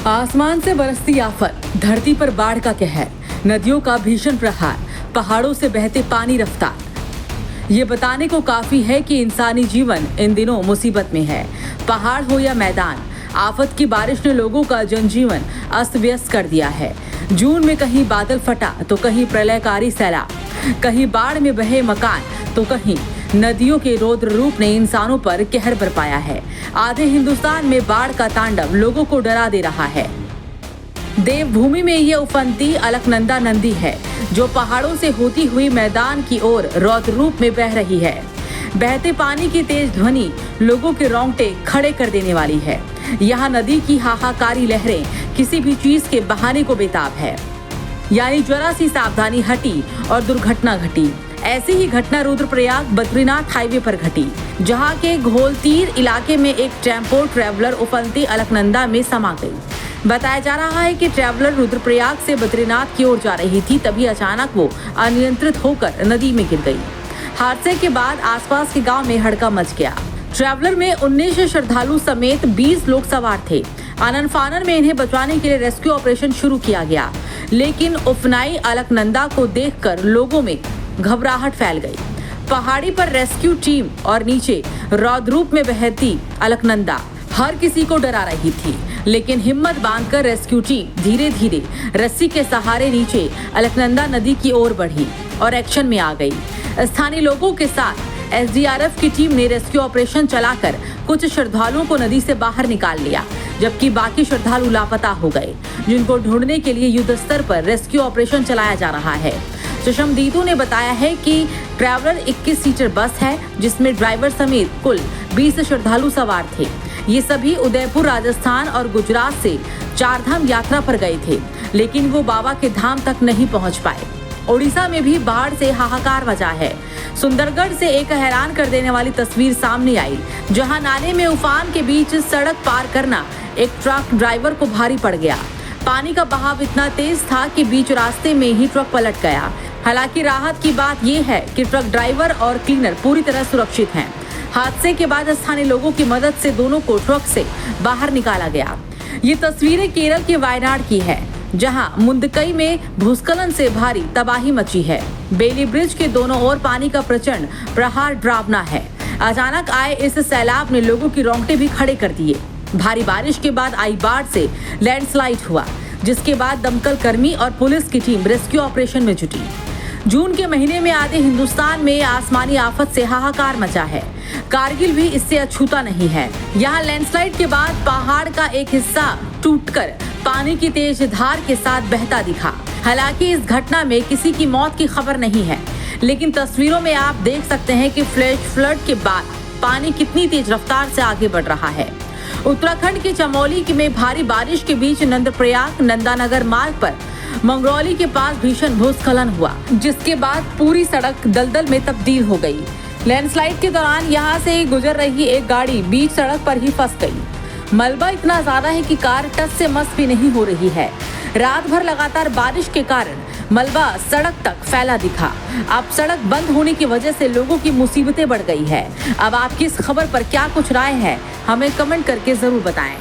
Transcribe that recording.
आसमान से बरसती आफत, धरती पर बाढ़ का कहर, नदियों का भीषण प्रहार, पहाड़ों से बहते पानी रफ्तार। ये बताने को काफी है कि इंसानी जीवन इन दिनों मुसीबत में है। पहाड़ हो या मैदान, आफत की बारिश ने लोगों का जनजीवन अस्त व्यस्त कर दिया है। जून में कहीं बादल फटा तो कहीं प्रलयकारी सैलाब, कहीं बाढ़ में बहे मकान तो कहीं नदियों के रौद्र रूप ने इंसानों पर कहर बरपाया है। आधे हिंदुस्तान में बाढ़ का तांडव लोगों को डरा दे रहा है। देवभूमि में ये उफनती अलकनंदा नदी है जो पहाड़ों से होती हुई मैदान की ओर रौद्र रूप में बह रही है। बहते पानी की तेज ध्वनि लोगों के रोंगटे खड़े कर देने वाली है। यहाँ नदी की हाहाकारी लहरें किसी भी चीज के बहाने को बेताब है। यानी जरा सी सावधानी हटी और दुर्घटना घटी। ऐसी ही घटना रुद्रप्रयाग बद्रीनाथ हाईवे पर घटी, जहां के घोलतीर इलाके में एक टेम्पो ट्रैवलर उफनती अलकनंदा में समा गई। बताया जा रहा है कि ट्रैवलर रुद्रप्रयाग से बद्रीनाथ की ओर जा रही थी, तभी अचानक वो अनियंत्रित होकर नदी में गिर गई। हादसे के बाद आसपास के गांव में हड़का मच गया। ट्रैवलर में 19 श्रद्धालु समेत 20 लोग सवार थे। आनन फानन में इन्हें बचाने के लिए रेस्क्यू ऑपरेशन शुरू किया गया, लेकिन उफनाई अलकनंदा को देखकर लोगों में घबराहट फैल गई। पहाड़ी पर रेस्क्यू टीम और नीचे रौद्र रूप में बहती अलकनंदा हर किसी को डरा रही थी, लेकिन हिम्मत बांधकर रेस्क्यू टीम धीरे धीरे रस्सी के सहारे नीचे अलकनंदा नदी की ओर बढ़ी और एक्शन में आ गई। स्थानीय लोगों के साथ एसडीआरएफ की टीम ने रेस्क्यू ऑपरेशन चलाकर कुछ श्रद्धालुओं को नदी से बाहर निकाल लिया, जबकि बाकी श्रद्धालु लापता हो गए, जिनको ढूंढने के लिए युद्ध स्तर पर रेस्क्यू ऑपरेशन चलाया जा रहा है। चशमदीदों ने बताया है कि ट्रैवलर 21 सीटर बस है, जिसमें ड्राइवर समेत कुल 20 श्रद्धालु सवार थे। ये सभी उदयपुर, राजस्थान और गुजरात से चारधाम यात्रा पर गए थे, लेकिन वो बाबा के धाम तक नहीं पहुंच पाए। ओडिशा में भी बाढ़ से हाहाकार मचा है। सुंदरगढ़ से एक हैरान कर देने वाली तस्वीर सामने आई, जहां नाले में उफान के बीच सड़क पार करना एक ट्रक ड्राइवर को भारी पड़ गया। पानी का बहाव इतना तेज था कि बीच रास्ते में ही ट्रक पलट गया। हालांकि राहत की बात यह है कि ट्रक ड्राइवर और क्लीनर पूरी तरह सुरक्षित हैं। हादसे के बाद स्थानीय लोगों की मदद से दोनों को ट्रक से बाहर निकाला गया। ये तस्वीरें केरल के वायनाड की है, जहां मुंदकई में भूस्खलन से भारी तबाही मची है। बेली ब्रिज के दोनों ओर पानी का प्रचंड प्रहार डरावना है। अचानक आए इस सैलाब ने लोगों की रोंगटे भी खड़े कर दिए। भारी बारिश के बाद आई बाढ़ से लैंडस्लाइड हुआ, जिसके बाद दमकल कर्मी और पुलिस की टीम रेस्क्यू ऑपरेशन में जुटी। जून के महीने में आधे हिंदुस्तान में आसमानी आफत से हाहाकार मचा है। कारगिल भी इससे अछूता नहीं है। यहाँ लैंडस्लाइड के बाद पहाड़ का एक हिस्सा टूटकर पानी की तेज धार के साथ बहता दिखा। हालांकि इस घटना में किसी की मौत की खबर नहीं है, लेकिन तस्वीरों में आप देख सकते हैं कि फ्लैश फ्लड के बाद पानी कितनी तेज रफ्तार से आगे बढ़ रहा है। उत्तराखंड के चमोली में भारी बारिश के बीच नंदप्रयाग नंदानगर मार्ग पर मंगरौली के पास भीषण भूस्खलन हुआ, जिसके बाद पूरी सड़क दलदल में तब्दील हो गई। लैंडस्लाइड के दौरान यहां से गुजर रही एक गाड़ी बीच सड़क पर ही फंस गई। मलबा इतना ज्यादा है कि कार टस से मस भी नहीं हो रही है। रात भर लगातार बारिश के कारण मलबा सड़क तक फैला दिखा। अब सड़क बंद होने की वजह से लोगों की मुसीबतें बढ़ गई है। अब आपकी इस खबर पर क्या कुछ राय है, हमें कमेंट करके जरूर बताएं।